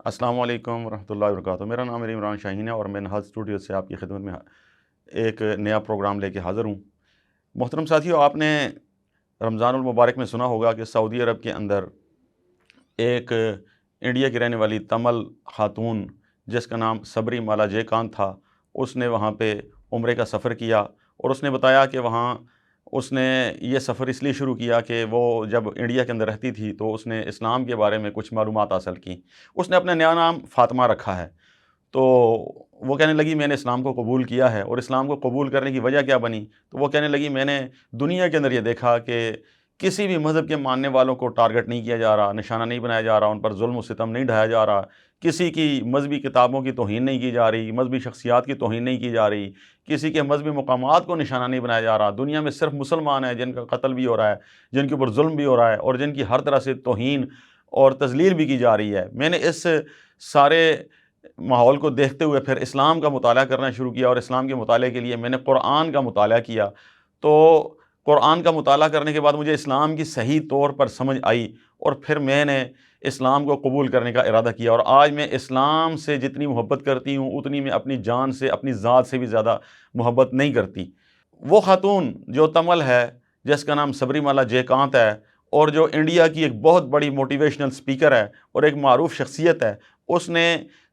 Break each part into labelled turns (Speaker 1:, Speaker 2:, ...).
Speaker 1: السلام علیکم ورحمۃ اللہ وبرکاتہ۔ میرا نام عمران شاہین ہے اور میں نہاد اسٹوڈیو سے آپ کی خدمت میں ایک نیا پروگرام لے کے حاضر ہوں۔ محترم ساتھیو، آپ نے رمضان المبارک میں سنا ہوگا کہ سعودی عرب کے اندر ایک انڈیا کی رہنے والی تمل خاتون جس کا نام سبری مالا جے کانت تھا، اس نے وہاں پہ عمرے کا سفر کیا اور اس نے بتایا کہ وہاں اس نے یہ سفر اس لیے شروع کیا کہ وہ جب انڈیا کے اندر رہتی تھی تو اس نے اسلام کے بارے میں کچھ معلومات حاصل کی۔ اس نے اپنا نیا نام فاطمہ رکھا ہے، تو وہ کہنے لگی میں نے اسلام کو قبول کیا ہے۔ اور اسلام کو قبول کرنے کی وجہ کیا بنی؟ تو وہ کہنے لگی میں نے دنیا کے اندر یہ دیکھا کہ کسی بھی مذہب کے ماننے والوں کو ٹارگٹ نہیں کیا جا رہا، نشانہ نہیں بنایا جا رہا، ان پر ظلم و ستم نہیں ڈھایا جا رہا، کسی کی مذہبی کتابوں کی توہین نہیں کی جا رہی، مذہبی شخصیات کی توہین نہیں کی جا رہی، کسی کے مذہبی مقامات کو نشانہ نہیں بنایا جا رہا۔ دنیا میں صرف مسلمان ہیں جن کا قتل بھی ہو رہا ہے، جن کے اوپر ظلم بھی ہو رہا ہے اور جن کی ہر طرح سے توہین اور تذلیل بھی کی جا رہی ہے۔ میں نے اس سارے ماحول کو دیکھتے ہوئے پھر اسلام کا مطالعہ کرنا شروع کیا، اور اسلام کے مطالعے کے لیے میں نے قرآن کا مطالعہ کیا۔ تو قرآن کا مطالعہ کرنے کے بعد مجھے اسلام کی صحیح طور پر سمجھ آئی، اور پھر میں نے اسلام کو قبول کرنے کا ارادہ کیا، اور آج میں اسلام سے جتنی محبت کرتی ہوں اتنی میں اپنی جان سے، اپنی ذات سے بھی زیادہ محبت نہیں کرتی۔ وہ خاتون جو تمل ہے، جس کا نام سبری مالا جے کانت ہے، اور جو انڈیا کی ایک بہت بڑی موٹیویشنل سپیکر ہے اور ایک معروف شخصیت ہے، اس نے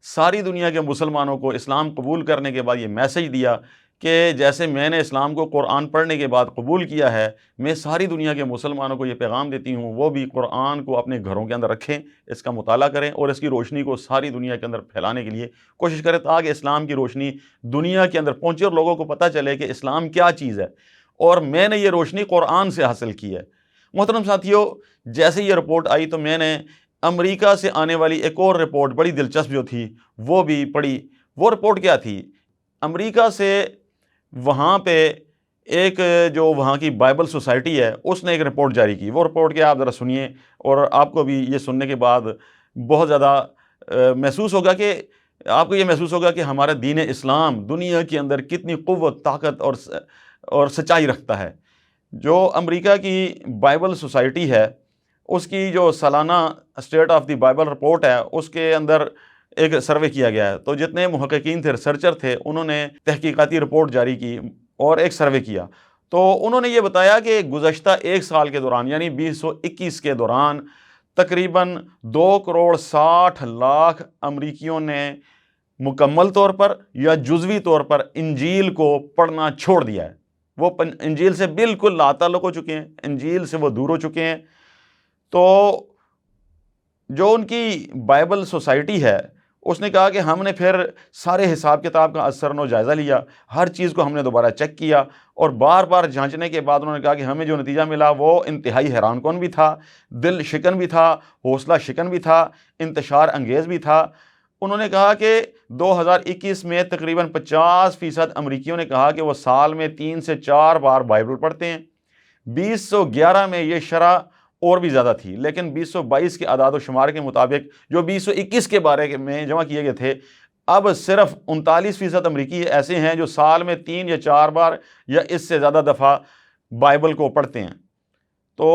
Speaker 1: ساری دنیا کے مسلمانوں کو اسلام قبول کرنے کے بعد یہ میسج دیا کہ جیسے میں نے اسلام کو قرآن پڑھنے کے بعد قبول کیا ہے، میں ساری دنیا کے مسلمانوں کو یہ پیغام دیتی ہوں وہ بھی قرآن کو اپنے گھروں کے اندر رکھیں، اس کا مطالعہ کریں اور اس کی روشنی کو ساری دنیا کے اندر پھیلانے کے لیے کوشش کریں، تاکہ اسلام کی روشنی دنیا کے اندر پہنچے اور لوگوں کو پتہ چلے کہ اسلام کیا چیز ہے۔ اور میں نے یہ روشنی قرآن سے حاصل کی ہے۔ محترم ساتھیو، جیسے یہ رپورٹ آئی تو میں نے امریکہ سے آنے والی ایک اور رپورٹ بڑی دلچسپ جو تھی وہ بھی پڑھی۔ وہ رپورٹ کیا تھی؟ امریکہ سے وہاں پہ ایک جو وہاں کی بائبل سوسائٹی ہے اس نے ایک رپورٹ جاری کی۔ وہ رپورٹ کیا آپ ذرا سنیے، اور آپ کو بھی یہ سننے کے بعد بہت زیادہ محسوس ہوگا کہ آپ کو یہ محسوس ہوگا کہ ہمارا دین اسلام دنیا کے اندر کتنی قوت، طاقت اور سچائی رکھتا ہے۔ جو امریکہ کی بائبل سوسائٹی ہے اس کی جو سالانہ state of the Bible report ہے اس کے اندر ایک سروے کیا گیا ہے۔ تو جتنے محققین تھے، ریسرچر تھے، انہوں نے تحقیقاتی رپورٹ جاری کی اور ایک سروے کیا۔ تو انہوں نے یہ بتایا کہ گزشتہ ایک سال کے دوران یعنی 2021 کے دوران تقریباً 2,60,00,000 امریکیوں نے مکمل طور پر یا جزوی طور پر انجیل کو پڑھنا چھوڑ دیا ہے۔ وہ انجیل سے بالکل لا تعلق ہو چکے ہیں، انجیل سے وہ دور ہو چکے ہیں۔ تو جو ان کی بائبل سوسائٹی ہے اس نے کہا کہ ہم نے پھر سارے حساب کتاب کا اثر و جائزہ لیا، ہر چیز کو ہم نے دوبارہ چیک کیا، اور بار بار جانچنے کے بعد انہوں نے کہا کہ ہمیں جو نتیجہ ملا وہ انتہائی حیران کن بھی تھا، دل شکن بھی تھا، حوصلہ شکن بھی تھا، انتشار انگیز بھی تھا۔ انہوں نے کہا کہ 2021 میں تقریباً 50% امریکیوں نے کہا کہ وہ سال میں 3 سے 4 بار بائبل پڑھتے ہیں۔ 2011 میں یہ شرح اور بھی زیادہ تھی، لیکن 2022 کے اعداد و شمار کے مطابق جو 2021 کے بارے میں جمع کیے گئے تھے، اب صرف 39% امریکی ایسے ہیں جو سال میں 3 یا 4 بار یا اس سے زیادہ دفعہ بائبل کو پڑھتے ہیں۔ تو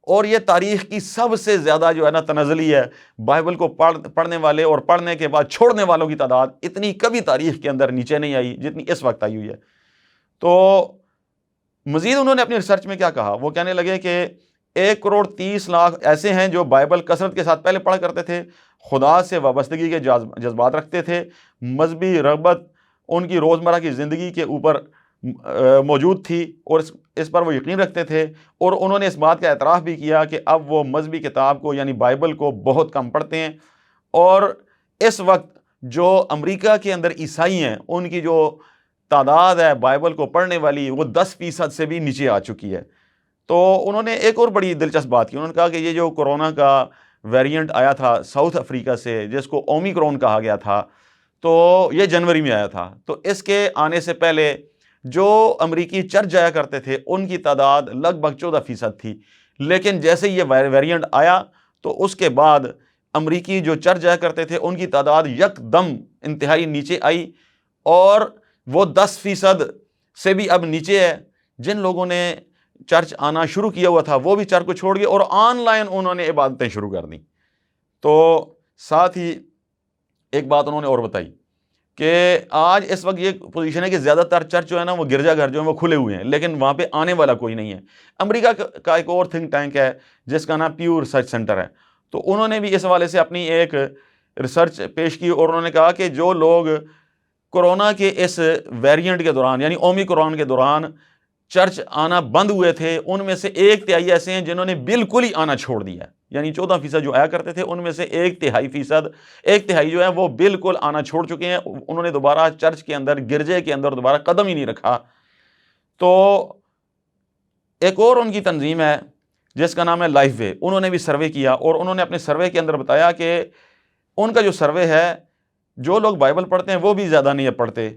Speaker 1: اور یہ تاریخ کی سب سے زیادہ جو ہے نا تنزلی ہے، بائبل کو پڑھنے والے اور پڑھنے کے بعد چھوڑنے والوں کی تعداد اتنی کبھی تاریخ کے اندر نیچے نہیں آئی جتنی اس وقت آئی ہوئی ہے۔ تو مزید انہوں نے اپنی ریسرچ میں کیا کہا؟ وہ کہنے لگے کہ 1,30,00,000 ایسے ہیں جو بائبل کثرت کے ساتھ پہلے پڑھا کرتے تھے، خدا سے وابستگی کے جذبات رکھتے تھے، مذہبی رغبت ان کی روزمرہ کی زندگی کے اوپر موجود تھی اور اس پر وہ یقین رکھتے تھے، اور انہوں نے اس بات کا اعتراف بھی کیا کہ اب وہ مذہبی کتاب کو یعنی بائبل کو بہت کم پڑھتے ہیں۔ اور اس وقت جو امریکہ کے اندر عیسائی ہیں ان کی جو تعداد ہے بائبل کو پڑھنے والی وہ 10% سے بھی نیچے آ چکی ہے۔ تو انہوں نے ایک اور بڑی دلچسپ بات کی، انہوں نے کہا کہ یہ جو کورونا کا ویریئنٹ آیا تھا ساؤتھ افریقہ سے جس کو اومیکرون کہا گیا تھا، تو یہ جنوری میں آیا تھا۔ تو اس کے آنے سے پہلے جو امریکی چرچ جایا کرتے تھے ان کی تعداد لگ بھگ 14% تھی، لیکن جیسے یہ ویریئنٹ آیا تو اس کے بعد امریکی جو چرچ جایا کرتے تھے ان کی تعداد یک دم انتہائی نیچے آئی، اور وہ 10% سے بھی اب نیچے ہے۔ جن لوگوں نے چرچ آنا شروع کیا ہوا تھا وہ بھی چرچ کو چھوڑ گئے اور آن لائن انہوں نے عبادتیں شروع کر دیں۔ تو ساتھ ہی ایک بات انہوں نے اور بتائی کہ آج اس وقت یہ پوزیشن ہے کہ زیادہ تر چرچ جو ہے نا وہ گرجا گھر جو ہیں وہ کھلے ہوئے ہیں، لیکن وہاں پہ آنے والا کوئی نہیں ہے۔ امریکہ کا ایک اور تھنک ٹینک ہے جس کا نام پیو ریسرچ سینٹر ہے، تو انہوں نے بھی اس حوالے سے اپنی ایک ریسرچ پیش کی، اور انہوں نے کہا کہ جو لوگ کورونا کے اس ویریئنٹ کے دوران یعنی اومیکرون کے دوران چرچ آنا بند ہوئے تھے، ان میں سے 1/3 ایسے ہیں جنہوں نے بالکل ہی آنا چھوڑ دیا ہے، یعنی 14% جو آیا کرتے تھے ان میں سے 1/3 جو ہے وہ بالکل آنا چھوڑ چکے ہیں، انہوں نے دوبارہ چرچ کے اندر، گرجے کے اندر دوبارہ قدم ہی نہیں رکھا۔ تو ایک اور ان کی تنظیم ہے جس کا نام ہے لائف وے، انہوں نے بھی سروے کیا، اور انہوں نے اپنے سروے کے اندر بتایا کہ ان کا جو سروے ہے، جو لوگ بائبل پڑھتے ہیں وہ بھی زیادہ نہیں پڑھتے،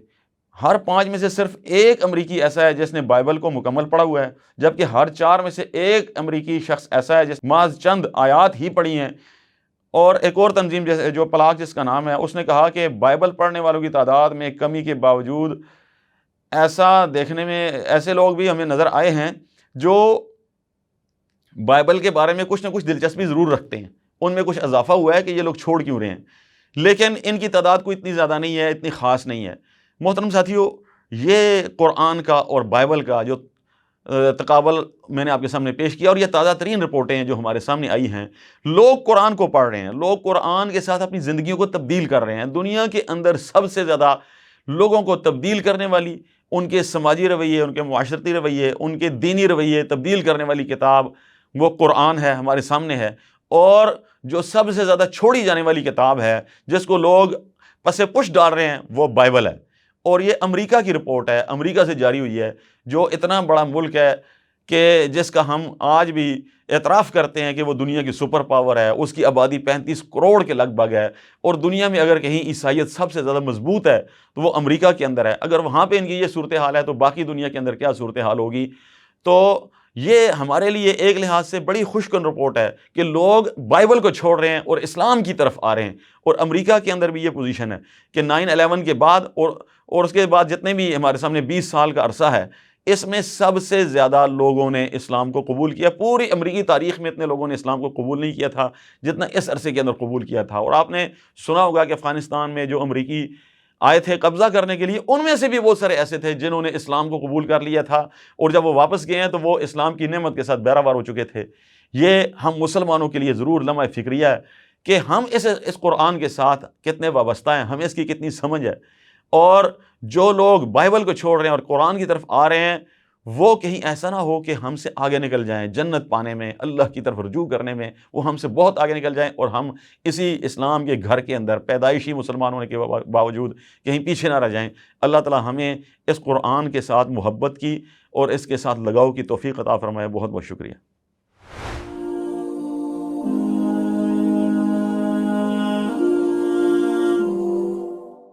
Speaker 1: ہر 5 میں سے صرف 1 امریکی ایسا ہے جس نے بائبل کو مکمل پڑھا ہوا ہے، جبکہ ہر 4 میں سے 1 امریکی شخص ایسا ہے جس محض چند آیات ہی پڑھی ہیں۔ اور ایک اور تنظیم جو پلاک جس کا نام ہے، اس نے کہا کہ بائبل پڑھنے والوں کی تعداد میں کمی کے باوجود ایسا دیکھنے میں ایسے لوگ بھی ہمیں نظر آئے ہیں جو بائبل کے بارے میں کچھ نہ کچھ دلچسپی ضرور رکھتے ہیں، ان میں کچھ اضافہ ہوا ہے کہ یہ لوگ چھوڑ کیوں رہے ہیں، لیکن ان کی تعداد کوئی اتنی زیادہ نہیں ہے، اتنی خاص نہیں ہے۔ محترم ساتھیو، یہ قرآن کا اور بائبل کا جو تقابل میں نے آپ کے سامنے پیش کیا، اور یہ تازہ ترین رپورٹیں ہیں جو ہمارے سامنے آئی ہیں۔ لوگ قرآن کو پڑھ رہے ہیں، لوگ قرآن کے ساتھ اپنی زندگیوں کو تبدیل کر رہے ہیں۔ دنیا کے اندر سب سے زیادہ لوگوں کو تبدیل کرنے والی، ان کے سماجی رویے، ان کے معاشرتی رویے، ان کے دینی رویے تبدیل کرنے والی کتاب وہ قرآن ہے، ہمارے سامنے ہے۔ اور جو سب سے زیادہ چھوڑی جانے والی کتاب ہے، جس کو لوگ پس پش ڈال رہے ہیں، وہ بائبل ہے۔ اور یہ امریکہ کی رپورٹ ہے، امریکہ سے جاری ہوئی ہے، جو اتنا بڑا ملک ہے کہ جس کا ہم آج بھی اعتراف کرتے ہیں کہ وہ دنیا کی سپر پاور ہے، اس کی آبادی 35 کروڑ کے لگ بھگ ہے، اور دنیا میں اگر کہیں عیسائیت سب سے زیادہ مضبوط ہے تو وہ امریکہ کے اندر ہے۔ اگر وہاں پہ ان کی یہ صورتحال ہے تو باقی دنیا کے اندر کیا صورتحال ہوگی؟ تو یہ ہمارے لیے ایک لحاظ سے بڑی خوش کن رپورٹ ہے کہ لوگ بائبل کو چھوڑ رہے ہیں اور اسلام کی طرف آ رہے ہیں۔ اور امریکہ کے اندر بھی یہ پوزیشن ہے کہ 9/11 کے بعد اور اس کے بعد جتنے بھی ہمارے سامنے 20 سال کا عرصہ ہے، اس میں سب سے زیادہ لوگوں نے اسلام کو قبول کیا۔ پوری امریکی تاریخ میں اتنے لوگوں نے اسلام کو قبول نہیں کیا تھا جتنا اس عرصے کے اندر قبول کیا تھا۔ اور آپ نے سنا ہوگا کہ افغانستان میں جو امریکی آئے تھے قبضہ کرنے کے لیے، ان میں سے بھی بہت سارے ایسے تھے جنہوں نے اسلام کو قبول کر لیا تھا، اور جب وہ واپس گئے ہیں تو وہ اسلام کی نعمت کے ساتھ بیراوار ہو چکے تھے۔ یہ ہم مسلمانوں کے لیے ضرور لمحہ فکریہ ہے کہ ہم اس قرآن کے ساتھ کتنے وابستہ ہیں، ہمیں اس کی کتنی سمجھ ہے، اور جو لوگ بائبل کو چھوڑ رہے ہیں اور قرآن کی طرف آ رہے ہیں، وہ کہیں ایسا نہ ہو کہ ہم سے آگے نکل جائیں جنت پانے میں، اللہ کی طرف رجوع کرنے میں، وہ ہم سے بہت آگے نکل جائیں اور ہم اسی اسلام کے گھر کے اندر پیدائشی مسلمان ہونے کے باوجود کہیں پیچھے نہ رہ جائیں۔ اللہ تعالی ہمیں اس قرآن کے ساتھ محبت کی اور اس کے ساتھ لگاؤ کی توفیق عطا فرمائے۔ بہت بہت شکریہ۔